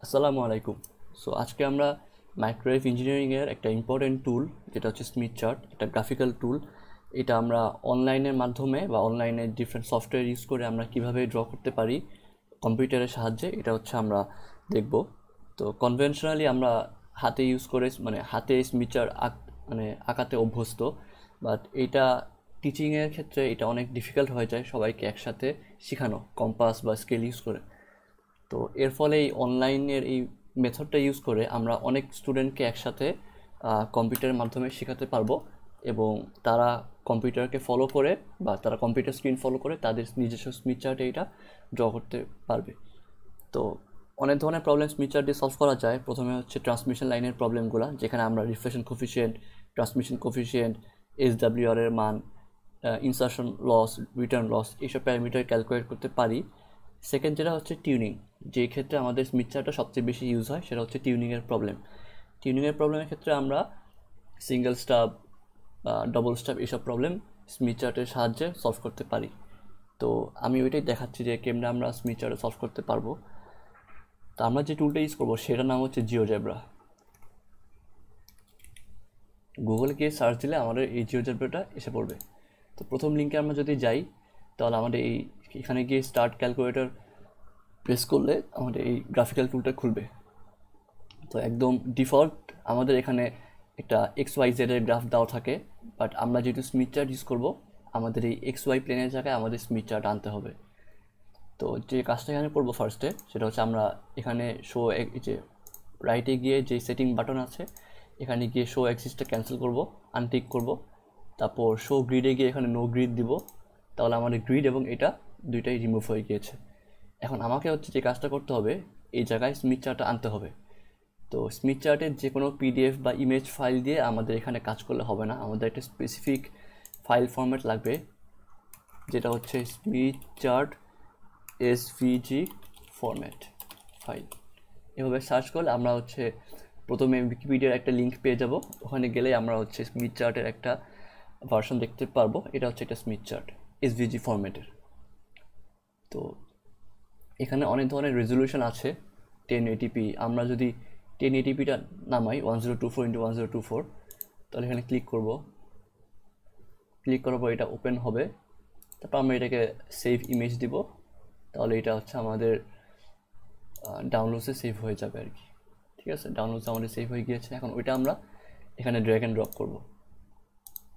আসসালামু আলাইকুম। সো আজকে আমরা মাইক্রোওয়েভ ইঞ্জিনিয়ারিংয়ের একটা ইম্পর্টেন্ট টুল যেটা হচ্ছে স্মিথ চার্ট, একটা গ্রাফিক্যাল টুল। এটা আমরা অনলাইনের মাধ্যমে বা অনলাইনে ডিফারেন্ট সফটওয়্যার ইউজ করে আমরা কিভাবে ড্র করতে পারি কম্পিউটারের সাহায্যে, এটা হচ্ছে আমরা দেখব। তো কনভেনশনালি আমরা হাতে ইউজ করে মানে হাতে স্মিথ চার্ট মানে আঁকাতে অভ্যস্ত, বাট এটা টিচিংয়ের ক্ষেত্রে এটা অনেক ডিফিকাল্ট হয়ে যায় সবাইকে একসাথে শেখানো কম্পাস বা স্কেল ইউজ করে। তো এর ফলে এই অনলাইনের এই মেথডটা ইউজ করে আমরা অনেক স্টুডেন্টকে একসাথে কম্পিউটারের মাধ্যমে শেখাতে পারবো, এবং তারা কম্পিউটারকে ফলো করে বা তারা কম্পিউটার স্ক্রিন ফলো করে তাদের নিজস্ব স্মিথ চার্টে এটা ড্র করতে পারবে। তো অনেক ধরনের প্রবলেম স্মিথ চার্ট দিয়ে সলভ করা যায়। প্রথমে হচ্ছে ট্রান্সমিশন লাইনের প্রবলেমগুলো, যেখানে আমরা reflection coefficient, transmission coefficient, SWR এর মান, ইনসারশন লস, রিটার্ন লস, এইসব প্যারামিটার ক্যালকুলেট করতে পারি। সেকেন্ড যেটা হচ্ছে টিউনিং, যে ক্ষেত্রে আমাদের স্মিথ চার্টটা সবচেয়ে বেশি ইউজ হয় সেটা হচ্ছে টিউনিংয়ের প্রবলেম। টিউনিংয়ের প্রবলেমের ক্ষেত্রে আমরা সিঙ্গেল স্টাব বা ডবল স্টাব এইসব প্রবলেম স্মিথ চার্টের সাহায্যে সলভ করতে পারি। তো আমি ওইটাই দেখাচ্ছি যে কেমনে আমরা স্মিথ চার্টে সলভ করতে পারবো। তো আমরা যে টুলটা ইউজ করবো সেটার নাম হচ্ছে জিওজেব্রা। গুগলে গিয়ে সার্চ দিলে আমাদের এই জিওজেব্রাটা এসে পড়বে। তো প্রথম লিঙ্কে আমরা যদি যাই তাহলে আমাদের এখানে গিয়ে স্টার্ট ক্যালকুলেটর প্রেস করলে আমাদের এই গ্রাফিক্যাল টুলটা খুলবে। তো একদম ডিফল্ট আমাদের এখানে একটা XYZ এর গ্রাফ দেওয়া থাকে, বাট আমরা যেহেতু স্মিথ চার্ট ইউজ করবো আমাদের এই XY প্লেনের জায়গায় আমাদের স্মিথ চার্ট আনতে হবে। তো যে কাজটা এখানে করবো ফার্স্টে সেটা হচ্ছে আমরা এখানে শো যে রাইটে গিয়ে যে সেটিং বাটন আছে এখানে গিয়ে শো অ্যাক্সিসটা ক্যান্সেল করব, আনটিক করব। তারপর শো গ্রিডে গিয়ে এখানে নো গ্রিড দিব, তাহলে আমাদের গ্রিড এবং এটা দুইটাই রিমুভ হয়ে গিয়েছে। এখন আমাকে হচ্ছে যে কাজটা করতে হবে, এই জায়গায় স্মিথ চার্টটা আনতে হবে। তো স্মিথ চার্টের যে কোনো PDF বা ইমেজ ফাইল দিয়ে আমাদের এখানে কাজ করলে হবে না, আমাদের একটা স্পেসিফিক ফাইল ফরম্যাট লাগবে, যেটা হচ্ছে Smith chart SVG format file. এভাবে সার্চ করলে আমরা হচ্ছে প্রথমে উইকিপিডিয়ার একটা লিঙ্ক পেয়ে যাব, ওখানে গেলে আমরা হচ্ছে স্মিথ চার্টের একটা ভার্সন দেখতে পারবো। এটা হচ্ছে একটা স্মিথ চার্ট SVG ফরম্যাটের। তো এখানে অনেক ধরনের রেজলিউশন আছে। 1080p, আমরা যদি 1080pটা নামাই 1024x1024, তাহলে এখানে ক্লিক করব। ক্লিক করার পর এটা ওপেন হবে, তারপর আমরা এটাকে সেভ ইমেজ দিব, তাহলে এটা হচ্ছে আমাদের ডাউনলোডসে সেভ হয়ে যাবে আর কি। ঠিক আছে, ডাউনলোডস আমাদের সেভ হয়ে গিয়েছে। এখন ওইটা আমরা এখানে ড্র্যাগ অ্যান্ড ড্রপ করব।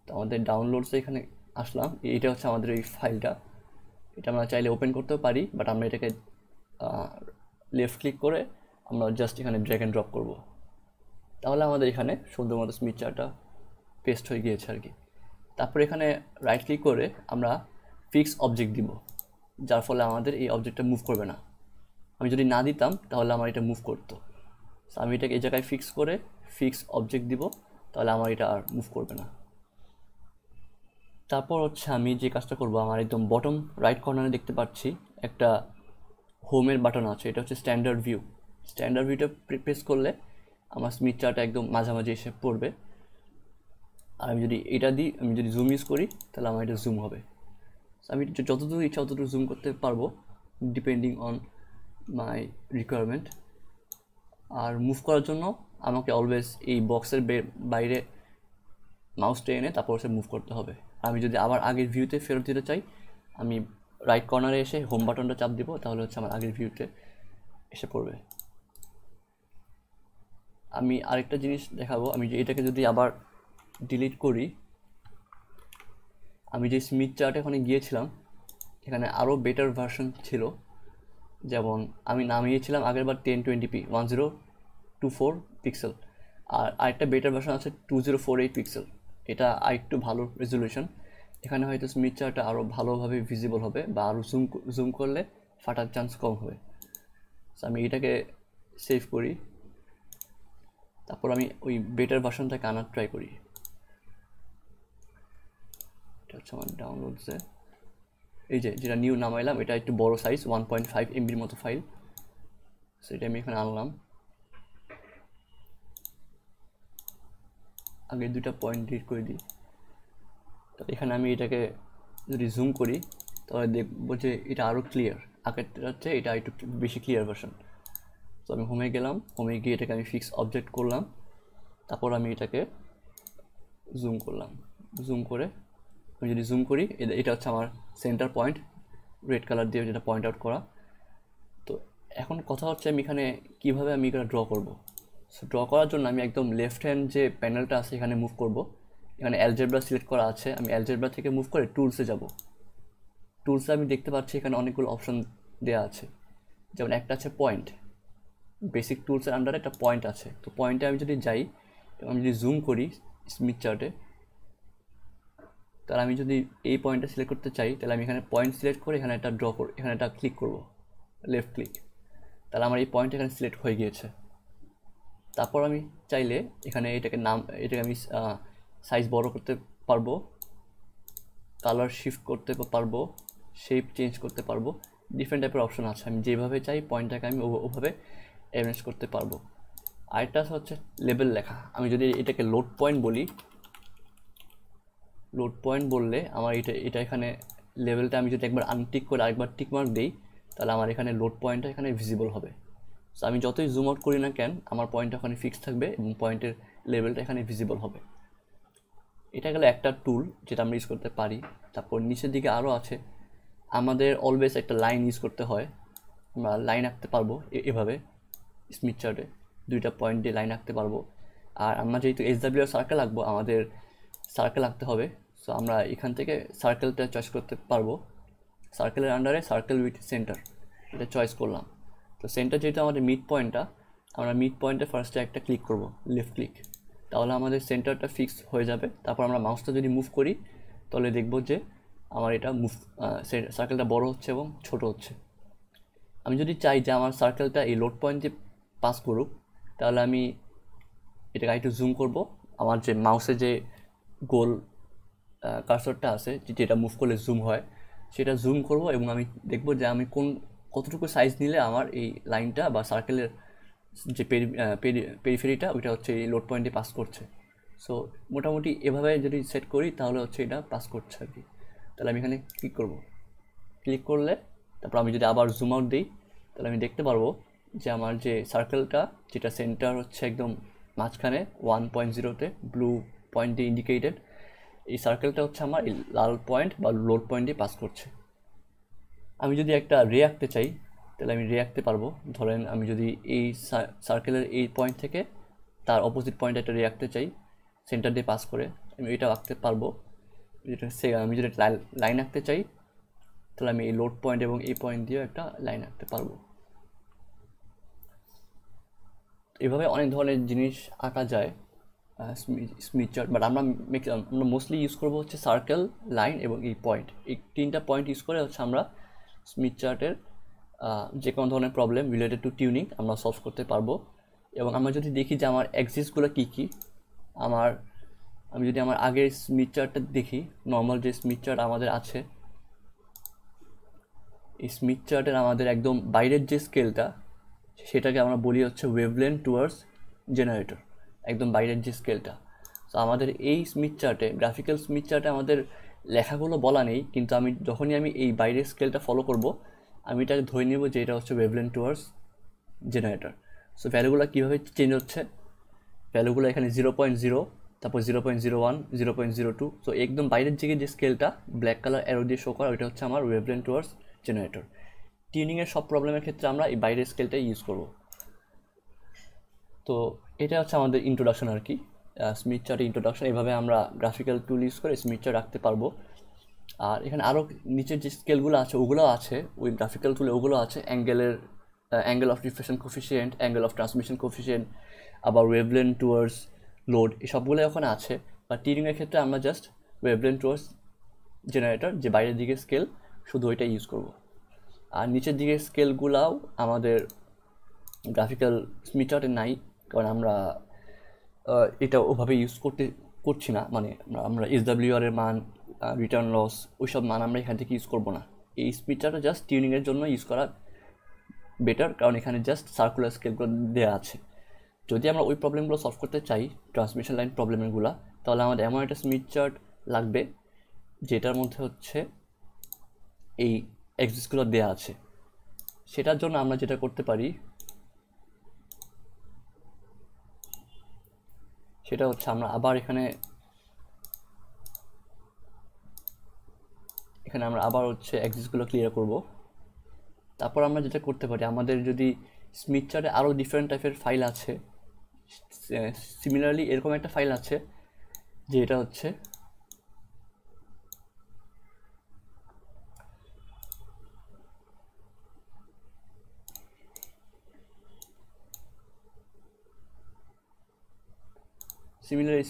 তো আমাদের ডাউনলোডসে এখানে আসলাম, এটা হচ্ছে আমাদের এই ফাইলটা। এটা আমরা চাইলে ওপেন করতেও পারি, বাট আমরা এটাকে লেফট ক্লিক করে আমরা জাস্ট এখানে ড্র্যাগ অ্যান্ড ড্রপ করব, তাহলে আমাদের এখানে সুন্দর মতো স্মিথ চার্টটা পেস্ট হয়ে গিয়েছে আর কি। তারপর এখানে রাইট ক্লিক করে আমরা ফিক্স অবজেক্ট দিব, যার ফলে আমাদের এই অবজেক্টটা মুভ করবে না। আমি যদি না দিতাম তাহলে আমার এটা মুভ করতো। আমি এটাকে এই জায়গায় ফিক্স করে ফিক্স অবজেক্ট দিব, তাহলে আমার এটা আর মুভ করবে না। তারপর হচ্ছে আমি যে কাজটা করব, আমার একদম বটম রাইট কর্নারে দেখতে পাচ্ছি একটা হোমের বাটন আছে, এটা হচ্ছে স্ট্যান্ডার্ড ভিউ। স্ট্যান্ডার্ড ভিউটা প্রেস করলে আমার স্মিথ চার্টটা একদম মাঝামাঝি এসে পড়বে। আর আমি যদি এটা দিই, আমি যদি জুম ইউজ করি তাহলে আমার এটা জুম হবে। আমি যতদূর ইচ্ছা ততদূর জুম করতে পারবো ডিপেন্ডিং অন মাই রিকোয়ারমেন্ট। আর মুভ করার জন্য আমাকে অলওয়েজ এই বক্সের বাইরে মাউসটা এনে তারপর সে মুভ করতে হবে। আমি যদি আবার আগের ভিউতে ফেরত দিতে চাই, আমি রাইট কর্নারে এসে হোম বাটনটা চাপ দিব, তাহলে হচ্ছে আমার আগের ভিউতে এসে পড়বে। আমি আরেকটা জিনিস দেখাবো, আমি এটাকে যদি আবার ডিলিট করি, আমি যে স্মিথ চার্ট এখানে গিয়েছিলাম এখানে আরও বেটার ভার্সন ছিল। যেমন আমি নামিয়েছিলাম আগেরবার 1020p 1024 পিক্সেল, আর আরেকটা বেটার ভার্সন আছে 2048 পিক্সেল। এটা আরেকটু ভালো রেজলিউশন। এখানে হয়তো স্মিথ চার্টটা আরও ভালোভাবে ভিজিবল হবে বা আরও জুম করলে ফাটার চান্স কম হবে। আমি এটাকে সেভ করি, তারপর আমি ওই বেটার ভার্সনটাকে আনার ট্রাই করি। এটা হচ্ছে আমার ডাউনলোডসে, এই যেটা নিউ নামাইলাম এটা একটু বড় সাইজ 1.5 MBর মতো ফাইল, সেটা আমি এখানে আনলাম। আগে দুটা পয়েন্ট ডিলিট করে দিই। তো এখানে আমি এটাকে যদি জুম করি তাহলে দেখবো যে এটা আরও ক্লিয়ার, আগেরটা হচ্ছে এটা একটু বেশি ক্লিয়ার ভার্সন। তো আমি হোমে গেলাম, হোমে গিয়ে এটাকে আমি ফিক্স অবজেক্ট করলাম, তারপর আমি এটাকে জুম করলাম। জুম করে আমি যদি জুম করি, এটা হচ্ছে আমার সেন্টার পয়েন্ট, রেড কালার দিয়ে যেটা পয়েন্ট আউট করা। তো এখন কথা হচ্ছে আমি এখানে কীভাবে আমি এটা ড্র করব। সো ড্র করার জন্য আমি একদম লেফট হ্যান্ড যে প্যানেলটা আছে এখানে মুভ করব। এখানে অ্যালজেব্রা সিলেক্ট করা আছে, আমি অ্যালজেব্রা থেকে মুভ করে টুলসে যাব। টুলসে আমি দেখতে পাচ্ছি এখানে অনেকগুলো অপশন দেওয়া আছে, যেমন একটা আছে পয়েন্ট, বেসিক টুলসের আন্ডারে একটা পয়েন্ট আছে। তো পয়েন্টে আমি যদি যাই, আমি যদি জুম করি স্মিথ চার্টে, তাহলে আমি যদি এই পয়েন্টটা সিলেক্ট করতে চাই, তাহলে আমি এখানে পয়েন্ট সিলেক্ট করে এখানে একটা ড্র করে এখানে একটা ক্লিক করব, লেফট ক্লিক, তাহলে আমার এই পয়েন্ট এখানে সিলেক্ট হয়ে গিয়েছে। তারপর আমি চাইলে এখানে এটাকে আমি সাইজ বড় করতে পারবো, কালার শিফট করতে পারবো, শেপ চেঞ্জ করতে পারবো, ডিফারেন্ট টাইপের অপশন আছে। আমি যেভাবে চাই পয়েন্টটাকে আমি ওভাবে অ্যারেঞ্জ করতে পারবো। আরেকটা হচ্ছে লেবেল লেখা। আমি যদি এটাকে লোড পয়েন্ট বলি, লোড পয়েন্ট বললে আমার এটা এখানে লেভেলটা আমি যদি একবার আনটিক করে আরেকবার টিক মার্ক দিই, তাহলে আমার এখানে লোড পয়েন্টটা এখানে ভিজিবল হবে। সো আমি যতই জুম আউট করি না কেন, আমার পয়েন্টটা ওখানে ফিক্স থাকবে এবং পয়েন্টের লেভেলটা এখানে ভিজিবল হবে। এটা গেলে একটা টুল যেটা আমরা ইউজ করতে পারি। তারপর নিচের দিকে আরও আছে, আমাদের অলওয়েজ একটা লাইন ইউজ করতে হয়, আমরা লাইন আঁকতে পারবো এভাবে স্মিথ চার্টে দুইটা পয়েন্ট দিয়ে লাইন আঁকতে পারবো। আর আমরা যেহেতু SWR সার্কেল আঁকবো, আমাদের সার্কেল আঁকতে হবে। সো আমরা এখান থেকে সার্কেলটা চয়েস করতে পারবো, সার্কেলের আন্ডারে সার্কেল উইথ সেন্টার এটা চয়েস করলাম। তো সেন্টার যেহেতু আমাদের মিড পয়েন্টটা, আমরা মিড পয়েন্টে ফার্স্টে একটা ক্লিক করব, লেফট ক্লিক, তাহলে আমাদের সেন্টারটা ফিক্স হয়ে যাবে। তারপর আমরা মাউসটা যদি মুভ করি, তাহলে দেখব যে আমার এটা সার্কেলটা বড় হচ্ছে এবং ছোট হচ্ছে। আমি যদি চাই যে আমার সার্কেলটা এই লোড পয়েন্ট দিয়ে পাস করুক, তাহলে আমি এটাকে একটু জুম করব। আমার যে মাউসে যে গোল কার্সরটা আছে, যেটা মুভ করলে জুম হয়, সেটা জুম করব এবং আমি দেখব যে আমি কতটুকু সাইজ নিলে আমার এই লাইনটা বা সার্কেলের যে পেরিফেরিটা ওইটা হচ্ছে এই লোড পয়েন্টে পাস করছে। সো মোটামুটি এভাবে যদি সেট করি তাহলে হচ্ছে এটা পাস করছে আর কি। তাহলে আমি এখানে ক্লিক করব, ক্লিক করলে তারপর আমি যদি আবার জুম আউট দিই, তাহলে আমি দেখতে পারবো যে আমার যে সার্কেলটা, যেটা সেন্টার হচ্ছে একদম মাঝখানে 1.0-তে ব্লু পয়েন্ট দিয়ে ইন্ডিকেটেড, এই সার্কেলটা হচ্ছে আমার এই লাল পয়েন্ট বা লোড পয়েন্ট দিয়ে পাস করছে। আমি যদি একটা রে আঁকতে চাই, তাহলে আমি রে আঁকতে পারবো। ধরেন আমি যদি এই সার্কেলের এই পয়েন্ট থেকে তার অপোজিট পয়েন্টে একটা রে আঁকতে চাই, সেন্টার দিয়ে পাস করে, আমি এটাও আঁকতে পারবো। আমি যদি লাইন আঁকতে চাই, তাহলে আমি এই লোড পয়েন্ট এবং এই পয়েন্ট দিয়েও একটা লাইন আঁকতে পারবো। এভাবে অনেক ধরনের জিনিস আঁকা যায় স্মিথ চার্ট, বাট আমরা মোস্টলি ইউজ করবো হচ্ছে সার্কেল, লাইন এবং এই পয়েন্ট। এই তিনটা পয়েন্ট ইউজ করে হচ্ছে আমরা স্মিথ চার্টের যে কোনো ধরনের প্রবলেম রিলেটেড টু টিউনিং আমরা সলভ করতে পারবো। এবং আমরা যদি দেখি যে আমার এক্সিসগুলো কী কী, আমি যদি আমার আগের স্মিথ চার্টটা দেখি, নর্মাল যে স্মিথ চার্ট আমাদের আছে, এই স্মিথ চার্টের আমাদের একদম বাইরের যে স্কেলটা, সেটাকে আমরা বলি হচ্ছে ওয়েভলেন্থ টুয়ার্ডস জেনারেটর, একদম বাইরের যে স্কেলটা। তো আমাদের এই স্মিথ চার্টে, গ্রাফিক্যাল স্মিথ চার্টে আমাদের লেখাগুলো বলা নেই, কিন্তু যখনই আমি এই বাইরের স্কেলটা ফলো করব, আমি এটাকে ধরে নেব যে এটা হচ্ছে ওয়েভলেন্থ টুয়ার্ডস জেনারেটর। সো ভ্যালুগুলো কীভাবে চেঞ্জ হচ্ছে, ভ্যালুগুলো এখানে 0.0, তারপর 0.01, 0.02। সো একদম বাইরের দিকে যে স্কেলটা ব্ল্যাক কালার অ্যারো দিয়ে শো করা, ওইটা হচ্ছে আমার ওয়েভলেন্থ টুয়ার্ডস জেনারেটর। টিউনিংয়ের সব প্রবলেমের ক্ষেত্রে আমরা এই বাইরের স্কেলটাই ইউজ করব। তো এটা হচ্ছে আমাদের ইন্ট্রোডাকশন আর কি, স্মিথ চার্ট ইন্ট্রোডাকশন। এভাবে আমরা গ্রাফিক্যাল টুল ইউজ করে স্মিথ চার্ট রাখতে পারবো। আর এখানে আরও নিচের যে স্কেলগুলো আছে ওগুলো আছে, ওই গ্রাফিক্যাল টুলে ওগুলো আছে, angle of reflection coefficient, angle of transmission coefficient, আবার ওয়েভলেন্থ টুয়ার্ডস লোড, এই সবগুলো ওখানে আছে। বা টিউনিংয়ের ক্ষেত্রে আমরা জাস্ট ওয়েভলেন্থ টুয়ার্ডস জেনারেটর, যে বাইরের দিকে স্কেল, শুধু ওইটা ইউজ করব। আর নিচের দিকে স্কেলগুলাও আমাদের গ্রাফিক্যাল স্মিথ চার্টে নাই, কারণ আমরা এটা ওভাবে ইউজ করছি না। মানে আমরা SWR এর মান, রিটার্ন লস, ওইসব মান আমরা এখান থেকে ইউজ করবো না। এই স্মিথ চার্টটা জাস্ট টিউনিংয়ের জন্য ইউজ করা বেটার, কারণ এখানে জাস্ট সার্কুলার স্কেলগুলো দেওয়া আছে। যদি আমরা ওই প্রবলেমগুলো সলভ করতে চাই, ট্রান্সমিশন লাইন প্রবলেমগুলো, তাহলে আমাদের এমন একটা স্মিথ চার্ট লাগবে যেটার মধ্যে হচ্ছে এই এক্সিসগুলো দেওয়া আছে। সেটার জন্য আমরা যেটা করতে পারি, সেটা হচ্ছে আমরা আবার এখানে আমরা আবার হচ্ছে অ্যাক্সিসগুলো ক্লিয়ার করব। তারপর আমরা যেটা করতে পারি, আমাদের যদি স্মিথ চার্টে আরও ডিফারেন্ট টাইপের ফাইল আছে, সিমিলারলি এরকম একটা ফাইল আছে যে এটা হচ্ছে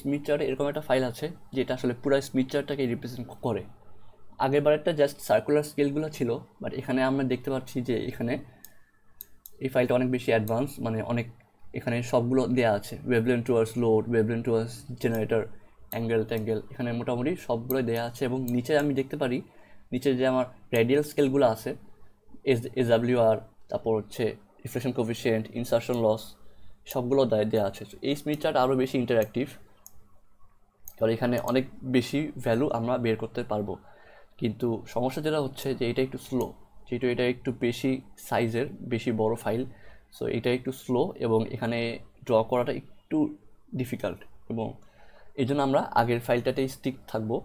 স্মিথ চার্টে এরকম একটা ফাইল আছে যেটা আসলে পুরো স্মিথ চার্টটাকে রিপ্রেজেন্ট করে। আগের বারেরটা জাস্ট সার্কুলার স্কেলগুলো ছিল, বাট এখানে আমরা দেখতে পাচ্ছি যে এখানে এই ফাইলটা অনেক বেশি অ্যাডভান্স, মানে অনেক এখানে সবগুলো দেওয়া আছে, wavelength towards load, wavelength towards generator, angle tangle, এখানে মোটামুটি সবগুলো দেওয়া আছে। এবং নিচে আমি দেখতে পারি নিচে যে আমার রেডিয়াল স্কেলগুলো আছে, SWR, তারপর হচ্ছে রিফ্লেকশন কোফিশিয়েন্ট, ইনসারশন লস, সবগুলো দেওয়া আছে। এই স্মিথ চার্ট আরও বেশি ইন্টারঅ্যাক্টিভ, কারণ এখানে অনেক বেশি ভ্যালু আমরা বের করতে পারবো। কিন্তু সমস্যা যেটা হচ্ছে যে এটা একটু স্লো, যেহেতু এটা একটু বেশি সাইজের, বেশি বড় ফাইল, সো এটা একটু স্লো এবং এখানে ড্র করাটা একটু ডিফিকাল্ট। এবং এই জন্য আমরা আগের ফাইলটাতেই স্টিক থাকবো,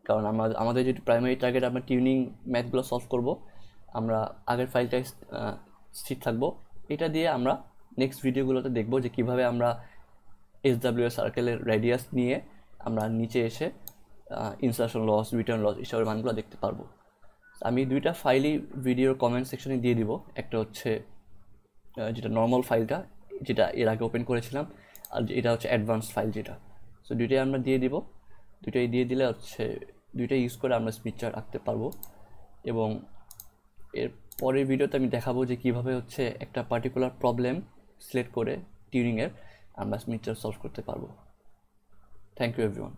কারণ আমাদের যেটি প্রাইমারি টার্গেট আমরা টিউনিং ম্যাথগুলো সলভ করব, আমরা আগের ফাইলটাই স্থির থাকবো। এটা দিয়ে আমরা নেক্সট ভিডিওগুলোতে দেখব যে কীভাবে আমরা SWR সার্কেলের রেডিয়াস নিয়ে আমরা নিচে এসে ইনসারশন লস, রিটার্ন লস এসবের মানগুলো দেখতে পারবো। আমি দুইটা ফাইলই ভিডিওর কমেন্ট সেকশনে দিয়ে দিব, একটা হচ্ছে যেটা নর্মাল ফাইলটা যেটা এর আগে ওপেন করেছিলাম, আর এটা হচ্ছে অ্যাডভান্স ফাইল যেটা। সো দুইটাই আমরা দিয়ে দিব, দুইটাই দিয়ে দিলে হচ্ছে দুইটাই ইউজ করে আমরা স্মিথ চার্ট আঁকতে পারবো। এবং এর পরের ভিডিওতে আমি দেখাবো যে কীভাবে হচ্ছে একটা পার্টিকুলার প্রবলেম সিলেক্ট করে টিউনিংয়ের আমরা স্মিথ চার্ট সলভ করতে পারবো। Thank you everyone.